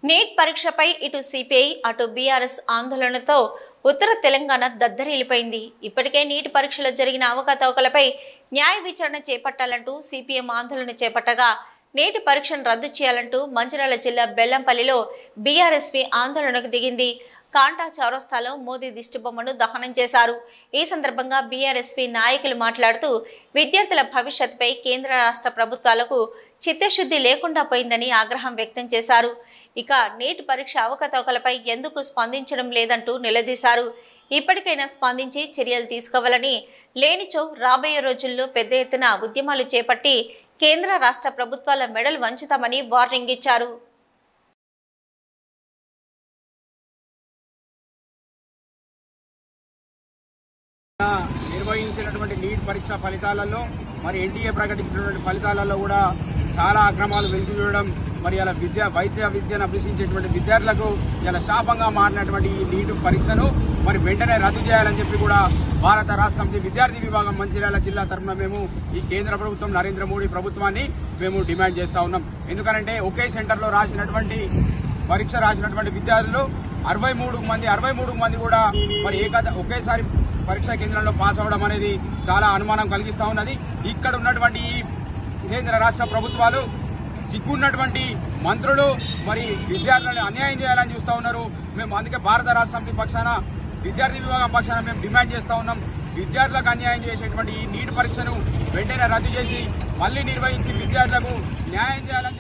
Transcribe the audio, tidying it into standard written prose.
Neat పరీక్షపై ఇటు CPI అటు BRS ఆందోళనతో ఉత్తర తెలంగాణ దద్దరిల్లిపోయింది. ఇప్పటికే నీట్ పరీక్షలో జరిగిన అవకతవకలపై న్యాయ విచారణ చేపట్టాలంటూ సిపిఎం ఆందోళన చేపట్టగా నీట్ పరీక్షను రద్దు చేయాలంటూ మంచిర్యాల జిల్లా బెల్లంపల్లిలో బీఆర్ఎస్పీ ఆందోళనకు దిగింది. కాంటా చౌరస్తాలో మోదీ దిష్టిబొమ్మను దహనం చేశారు. ఈ సందర్భంగా బీఆర్ఎస్పీ నాయకులు మాట్లాడుతూ విద్యార్థుల భవిష్యత్తుపై కేంద్ర రాష్ట్ర ప్రభుత్వాలకు చిత్తశుద్ధి లేకుండా పోయిందని ఆగ్రహం వ్యక్తం చేశారు. ఇక నీట్ పరీక్ష అవకతవకలపై ఎందుకు స్పందించడం లేదంటూ నిలదీశారు. ఇప్పటికైనా స్పందించి చర్యలు తీసుకోవాలని, లేనిచో రాబోయే రోజుల్లో పెద్ద ఎత్తున ఉద్యమాలు చేపట్టి కేంద్ర రాష్ట్ర ప్రభుత్వాల మెడలు వంచుతామని వార్నింగ్ ఇచ్చారు. నిర్వహించినటువంటి నీట్ పరీక్ష ఫలితాలలో మరి ఎన్టీఏ ప్రకటించినటువంటి ఫలితాలలో కూడా చాలా అక్రమాలు వెలుగు చూడడం, మరి ఇలా వైద్య విద్యను అభ్యసించేటువంటి విద్యార్థులకు ఇలా శాపంగా మారినటువంటి ఈ నీట్ పరీక్షను మరి వెంటనే రద్దు చేయాలని చెప్పి కూడా భారత రాష్ట్ర సమితి విద్యార్థి విభాగం మంచిర్యాల జిల్లా తరఫున మేము ఈ కేంద్ర ప్రభుత్వం నరేంద్ర మోడీ ప్రభుత్వాన్ని మేము డిమాండ్ చేస్తూ ఉన్నాం. ఎందుకంటే ఒకే సెంటర్లో పరీక్ష రాసినటువంటి విద్యార్థులు 63 మంది కూడా మరి ఒకేసారి పరీక్షా కేంద్రంలో పాస్ అవడం అనేది చాలా అనుమానం కలిగిస్తూ ఉన్నది. ఇక్కడ ఉన్నటువంటి ఈ కేంద్ర రాష్ట్ర ప్రభుత్వాలు సిగ్గున్నటువంటి మంత్రులు మరి విద్యార్థులను అన్యాయం చేయాలని చూస్తూ ఉన్నారు. మేము అందుకే భారత రాష్ట్ర సమితి పక్షాన విద్యార్థి విభాగం పక్షాన మేము డిమాండ్ చేస్తూ ఉన్నాం. విద్యార్థులకు అన్యాయం చేసేటువంటి ఈ నీట్ పరీక్షను వెంటనే రద్దు చేసి మళ్లీ నిర్వహించి విద్యార్థులకు న్యాయం చేయాలని